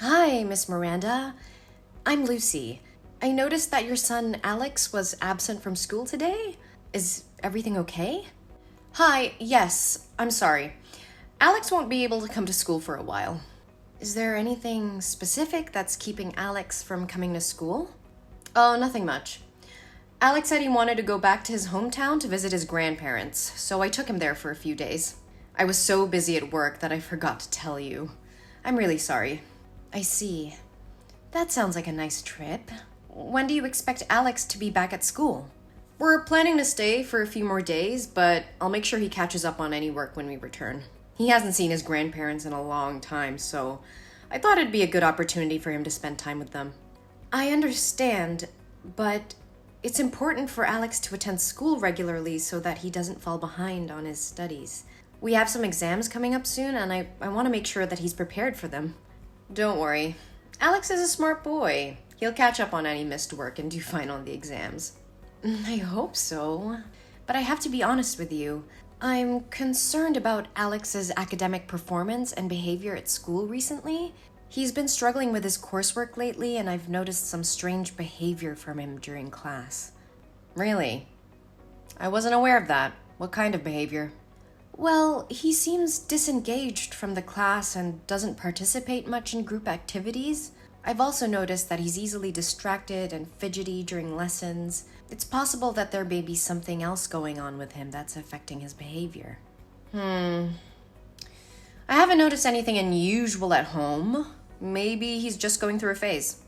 Hi, Miss Miranda. I'm Lucy. I noticed that your son Alex was absent from school today. Is everything okay? Hi, yes, I'm sorry. Alex won't be able to come to school for a while. Is there anything specific that's keeping Alex from coming to school? Oh, nothing much. Alex said he wanted to go back to his hometown to visit his grandparents, so I took him there for a few days. I was so busy at work that I forgot to tell you. I'm really sorry. I see. That sounds like a nice trip. When do you expect Alex to be back at school? We're planning to stay for a few more days, but I'll make sure he catches up on any work when we return. He hasn't seen his grandparents in a long time, so I thought it'd be a good opportunity for him to spend time with them. I understand, but it's important for Alex to attend school regularly so that he doesn't fall behind on his studies. We have some exams coming up soon, and I want to make sure that he's prepared for them. Don't worry. Alex is a smart boy. He'll catch up on any missed work and do fine on the exams. I hope so. But I have to be honest with you. I'm concerned about Alex's academic performance and behavior at school recently. He's been struggling with his coursework lately, and I've noticed some strange behavior from him during class. Really? I wasn't aware of that. What kind of behavior? Well, he seems disengaged from the class and doesn't participate much in group activities. I've also noticed that he's easily distracted and fidgety during lessons. It's possible that there may be something else going on with him that's affecting his behavior. I haven't noticed anything unusual at home. Maybe he's just going through a phase.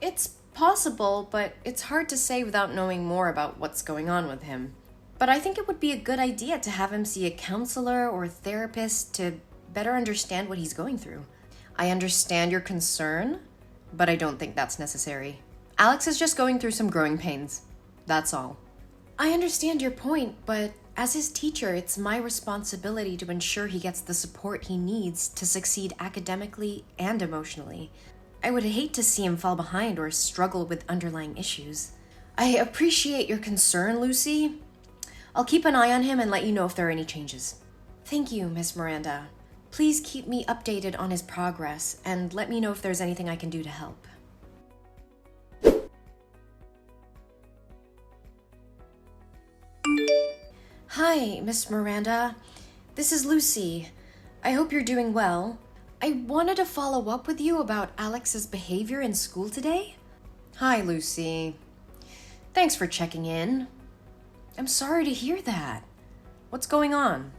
It's possible, but it's hard to say without knowing more about what's going on with him. But I think it would be a good idea to have him see a counselor or a therapist to better understand what he's going through. I understand your concern, but I don't think that's necessary. Alex is just going through some growing pains. That's all. I understand your point, but as his teacher, it's my responsibility to ensure he gets the support he needs to succeed academically and emotionally. I would hate to see him fall behind or struggle with underlying issues. I appreciate your concern, Lucy. I'll keep an eye on him and let you know if there are any changes. Thank you, Miss Miranda. Please keep me updated on his progress and let me know if there's anything I can do to help. Hi, Miss Miranda. This is Lucy. I hope you're doing well. I wanted to follow up with you about Alex's behavior in school today. Hi, Lucy. Thanks for checking in. I'm sorry to hear that. What's going on?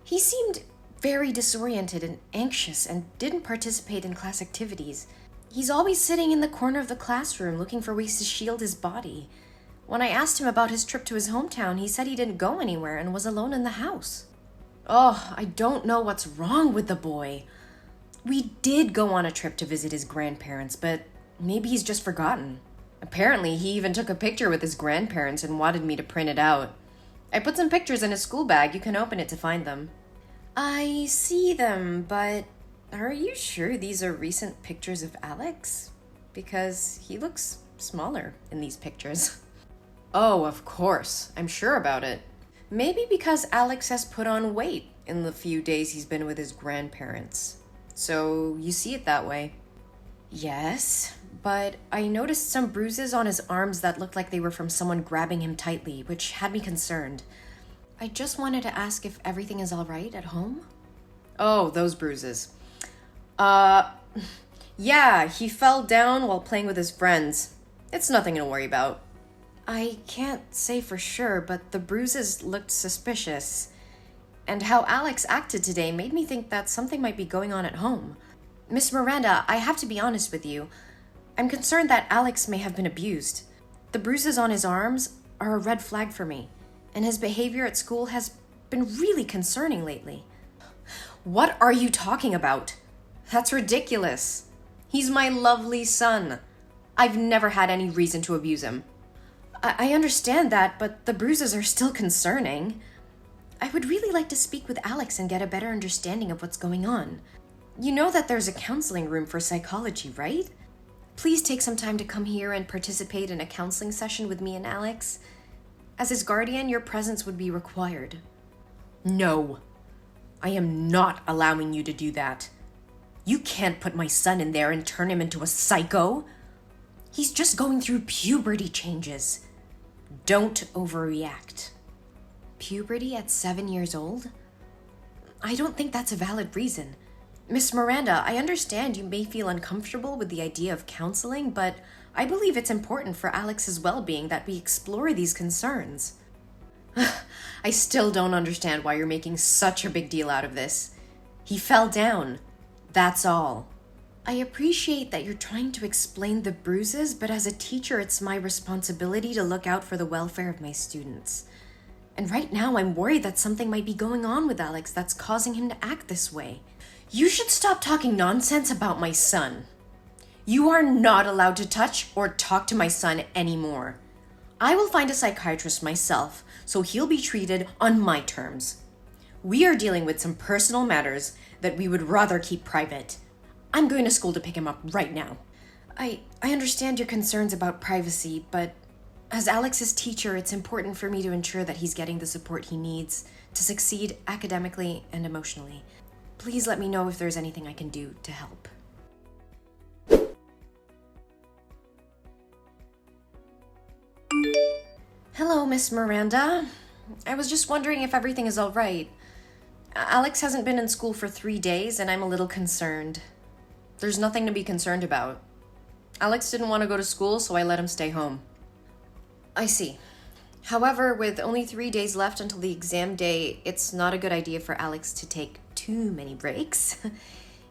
He seemed very disoriented and anxious and didn't participate in class activities. He's always sitting in the corner of the classroom looking for ways to shield his body. When I asked him about his trip to his hometown, he said he didn't go anywhere and was alone in the house. Oh, I don't know what's wrong with the boy. We did go on a trip to visit his grandparents, but maybe he's just forgotten. Apparently, he even took a picture with his grandparents and wanted me to print it out. I put some pictures in his school bag. You can open it to find them. I see them, but are you sure these are recent pictures of Alex? Because he looks smaller in these pictures. Oh, of course. I'm sure about it. Maybe because Alex has put on weight in the few days he's been with his grandparents. So you see it that way. Yes, but I noticed some bruises on his arms that looked like they were from someone grabbing him tightly, which had me concerned. I just wanted to ask if everything is all right at home. Oh, those bruises. Yeah, he fell down while playing with his friends. It's nothing to worry about. I can't say for sure, but the bruises looked suspicious. And how Alex acted today made me think that something might be going on at home. Miss Miranda, I have to be honest with you. I'm concerned that Alex may have been abused. The bruises on his arms are a red flag for me, and his behavior at school has been really concerning lately. What are you talking about? That's ridiculous. He's my lovely son. I've never had any reason to abuse him. I understand that, but the bruises are still concerning. I would really like to speak with Alex and get a better understanding of what's going on. You know that there's a counseling room for psychology, right? Please take some time to come here and participate in a counseling session with me and Alex. As his guardian, your presence would be required. No, I am not allowing you to do that. You can't put my son in there and turn him into a psycho. He's just going through puberty changes. Don't overreact. Puberty at 7 years old? I don't think that's a valid reason. Miss Miranda, I understand you may feel uncomfortable with the idea of counseling, but I believe it's important for Alex's well-being that we explore these concerns. I still don't understand why you're making such a big deal out of this. He fell down. That's all. I appreciate that you're trying to explain the bruises, but as a teacher, it's my responsibility to look out for the welfare of my students. And right now, I'm worried that something might be going on with Alex that's causing him to act this way. You should stop talking nonsense about my son. You are not allowed to touch or talk to my son anymore. I will find a psychiatrist myself, so he'll be treated on my terms. We are dealing with some personal matters that we would rather keep private. I'm going to school to pick him up right now. I understand your concerns about privacy, but as Alex's teacher, it's important for me to ensure that he's getting the support he needs to succeed academically and emotionally. Please let me know if there's anything I can do to help. Hello, Miss Miranda. I was just wondering if everything is all right. Alex hasn't been in school for 3 days, and I'm a little concerned. There's nothing to be concerned about. Alex didn't want to go to school, so I let him stay home. I see. However, with only 3 days left until the exam day, it's not a good idea for Alex to take too many breaks.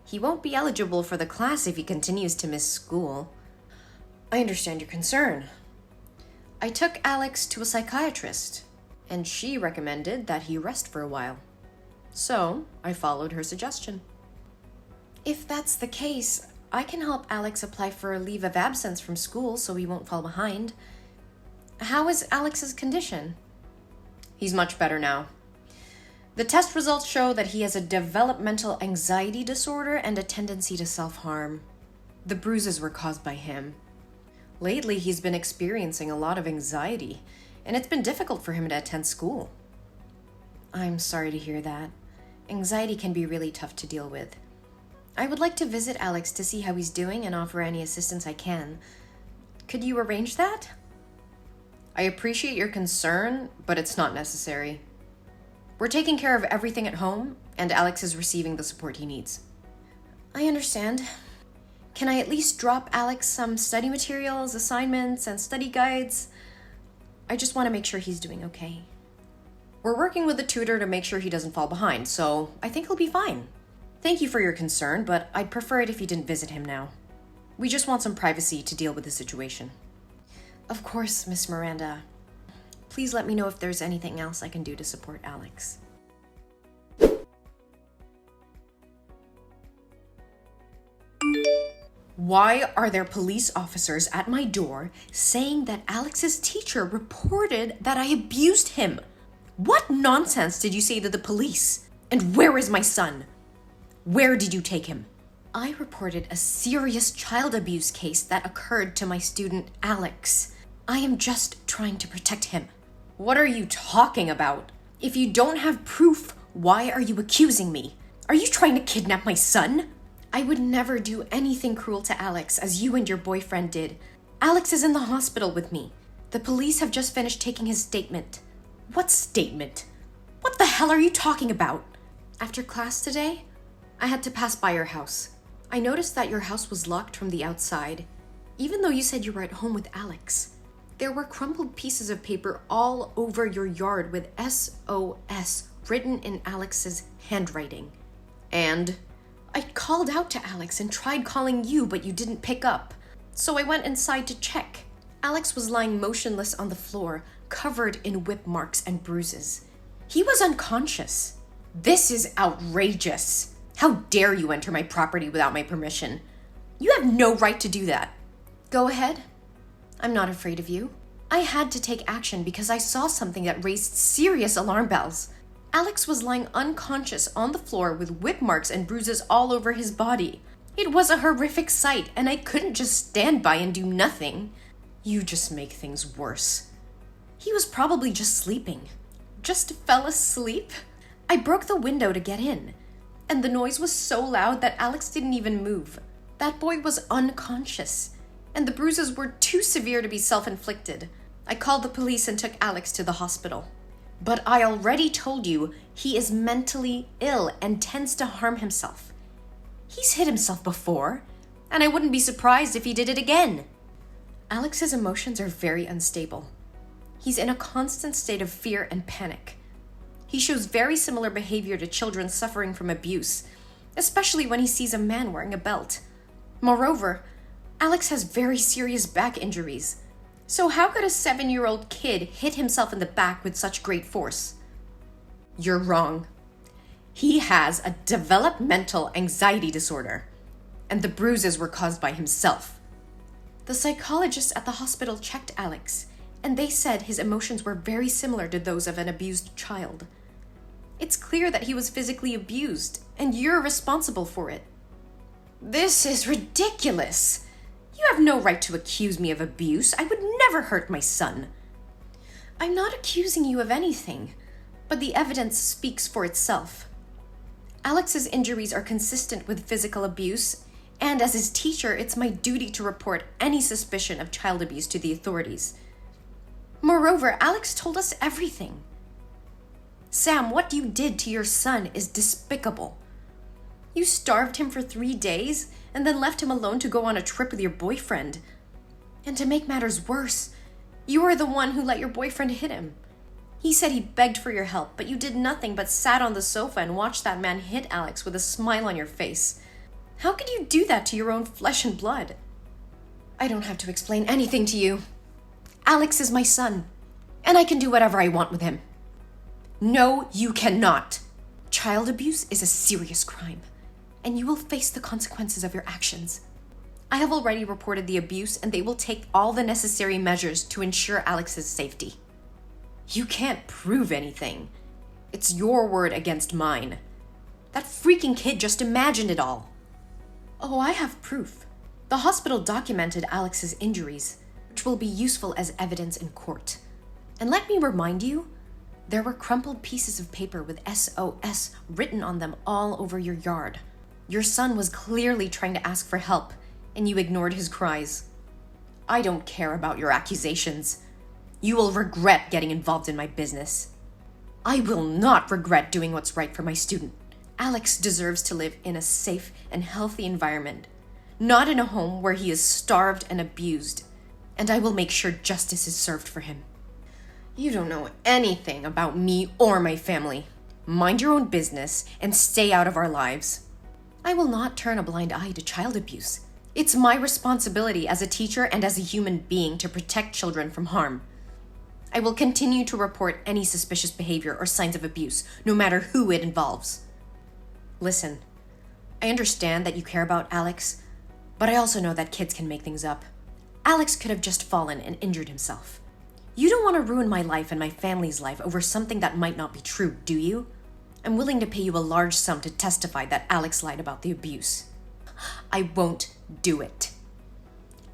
He won't be eligible for the class if he continues to miss school. I understand your concern. I took Alex to a psychiatrist, and she recommended that he rest for a while. So, I followed her suggestion. If that's the case, I can help Alex apply for a leave of absence from school so he won't fall behind. How is Alex's condition? He's much better now. The test results show that he has a developmental anxiety disorder and a tendency to self-harm. The bruises were caused by him. Lately, he's been experiencing a lot of anxiety, and it's been difficult for him to attend school. I'm sorry to hear that. Anxiety can be really tough to deal with. I would like to visit Alex to see how he's doing and offer any assistance I can. Could you arrange that? I appreciate your concern, but it's not necessary. We're taking care of everything at home, and Alex is receiving the support he needs. I understand. Can I at least drop Alex some study materials, assignments, and study guides? I just want to make sure he's doing okay. We're working with a tutor to make sure he doesn't fall behind, so I think he'll be fine. Thank you for your concern, but I'd prefer it if you didn't visit him now. We just want some privacy to deal with the situation. Of course, Miss Miranda. Please let me know if there's anything else I can do to support Alex. Why are there police officers at my door saying that Alex's teacher reported that I abused him? What nonsense did you say to the police? And where is my son? Where did you take him? I reported a serious child abuse case that occurred to my student Alex. I am just trying to protect him. What are you talking about? If you don't have proof, why are you accusing me? Are you trying to kidnap my son? I would never do anything cruel to Alex as you and your boyfriend did. Alex is in the hospital with me. The police have just finished taking his statement. What statement? What the hell are you talking about? After class today, I had to pass by your house. I noticed that your house was locked from the outside, even though you said you were at home with Alex. There were crumpled pieces of paper all over your yard with SOS written in Alex's handwriting. And I called out to Alex and tried calling you, but you didn't pick up. So I went inside to check. Alex was lying motionless on the floor, covered in whip marks and bruises. He was unconscious. This is outrageous. How dare you enter my property without my permission? You have no right to do that. Go ahead. I'm not afraid of you. I had to take action because I saw something that raised serious alarm bells. Alex was lying unconscious on the floor with whip marks and bruises all over his body. It was a horrific sight, and I couldn't just stand by and do nothing. You just make things worse. He was probably just sleeping. Just fell asleep? I broke the window to get in. And the noise was so loud that Alex didn't even move. That boy was unconscious, and the bruises were too severe to be self-inflicted. I called the police and took Alex to the hospital. But I already told you he is mentally ill and tends to harm himself. He's hit himself before, and I wouldn't be surprised if he did it again. Alex's emotions are very unstable. He's in a constant state of fear and panic. He shows very similar behavior to children suffering from abuse, especially when he sees a man wearing a belt. Moreover, Alex has very serious back injuries. So how could a 7-year-old kid hit himself in the back with such great force? You're wrong. He has a developmental anxiety disorder, and the bruises were caused by himself. The psychologists at the hospital checked Alex, and they said his emotions were very similar to those of an abused child. It's clear that he was physically abused, and you're responsible for it. This is ridiculous. You have no right to accuse me of abuse. I would never hurt my son. I'm not accusing you of anything, but the evidence speaks for itself. Alex's injuries are consistent with physical abuse, and as his teacher, it's my duty to report any suspicion of child abuse to the authorities. Moreover, Alex told us everything. Sam, what you did to your son is despicable. You starved him for 3 days and then left him alone to go on a trip with your boyfriend. And to make matters worse, you are the one who let your boyfriend hit him. He said he begged for your help, but you did nothing but sat on the sofa and watched that man hit Alex with a smile on your face. How could you do that to your own flesh and blood? I don't have to explain anything to you. Alex is my son, and I can do whatever I want with him. No, you cannot. Child abuse is a serious crime, and you will face the consequences of your actions. I have already reported the abuse, and they will take all the necessary measures to ensure Alex's safety. You can't prove anything. It's your word against mine. That freaking kid just imagined it all. Oh, I have proof. The hospital documented Alex's injuries, which will be useful as evidence in court. And let me remind you, there were crumpled pieces of paper with SOS written on them all over your yard. Your son was clearly trying to ask for help, and you ignored his cries. I don't care about your accusations. You will regret getting involved in my business. I will not regret doing what's right for my student. Alex deserves to live in a safe and healthy environment, not in a home where he is starved and abused, and I will make sure justice is served for him. You don't know anything about me or my family. Mind your own business and stay out of our lives. I will not turn a blind eye to child abuse. It's my responsibility as a teacher and as a human being to protect children from harm. I will continue to report any suspicious behavior or signs of abuse, no matter who it involves. Listen, I understand that you care about Alex, but I also know that kids can make things up. Alex could have just fallen and injured himself. You don't want to ruin my life and my family's life over something that might not be true, do you? I'm willing to pay you a large sum to testify that Alex lied about the abuse. I won't do it.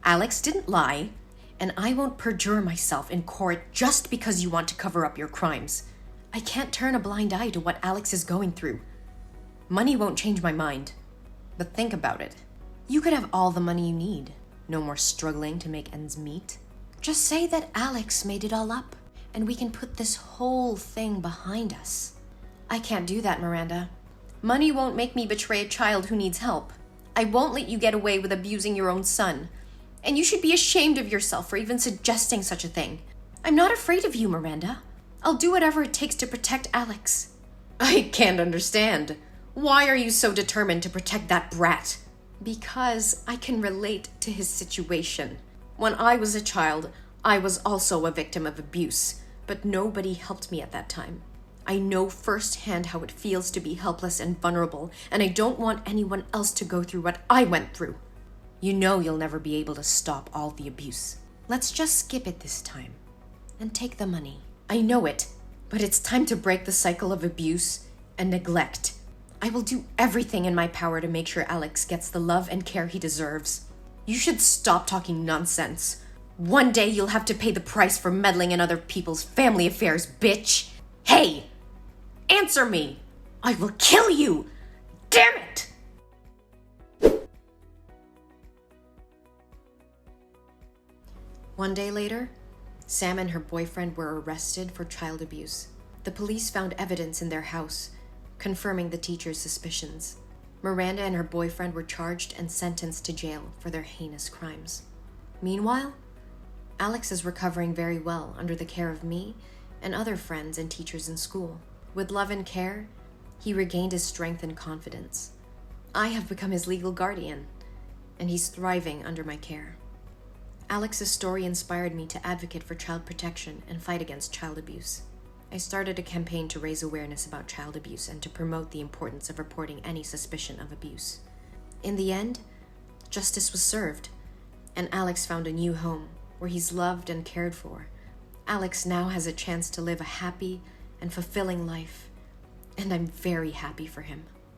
Alex didn't lie, and I won't perjure myself in court just because you want to cover up your crimes. I can't turn a blind eye to what Alex is going through. Money won't change my mind. But think about it. You could have all the money you need. No more struggling to make ends meet. Just say that Alex made it all up, and we can put this whole thing behind us. I can't do that, Miranda. Money won't make me betray a child who needs help. I won't let you get away with abusing your own son. And you should be ashamed of yourself for even suggesting such a thing. I'm not afraid of you, Miranda. I'll do whatever it takes to protect Alex. I can't understand. Why are you so determined to protect that brat? Because I can relate to his situation. When I was a child, I was also a victim of abuse, but nobody helped me at that time. I know firsthand how it feels to be helpless and vulnerable, and I don't want anyone else to go through what I went through. You know you'll never be able to stop all the abuse. Let's just skip it this time and take the money. I know it, but it's time to break the cycle of abuse and neglect. I will do everything in my power to make sure Alex gets the love and care he deserves. You should stop talking nonsense. One day you'll have to pay the price for meddling in other people's family affairs, bitch. Hey, answer me. I will kill you. Damn it! One day later, Sam and her boyfriend were arrested for child abuse. The police found evidence in their house, confirming the teacher's suspicions. Miranda and her boyfriend were charged and sentenced to jail for their heinous crimes. Meanwhile, Alex is recovering very well under the care of me and other friends and teachers in school. With love and care, he regained his strength and confidence. I have become his legal guardian, and he's thriving under my care. Alex's story inspired me to advocate for child protection and fight against child abuse. I started a campaign to raise awareness about child abuse and to promote the importance of reporting any suspicion of abuse. In the end, justice was served, and Alex found a new home where he's loved and cared for. Alex now has a chance to live a happy and fulfilling life, and I'm very happy for him.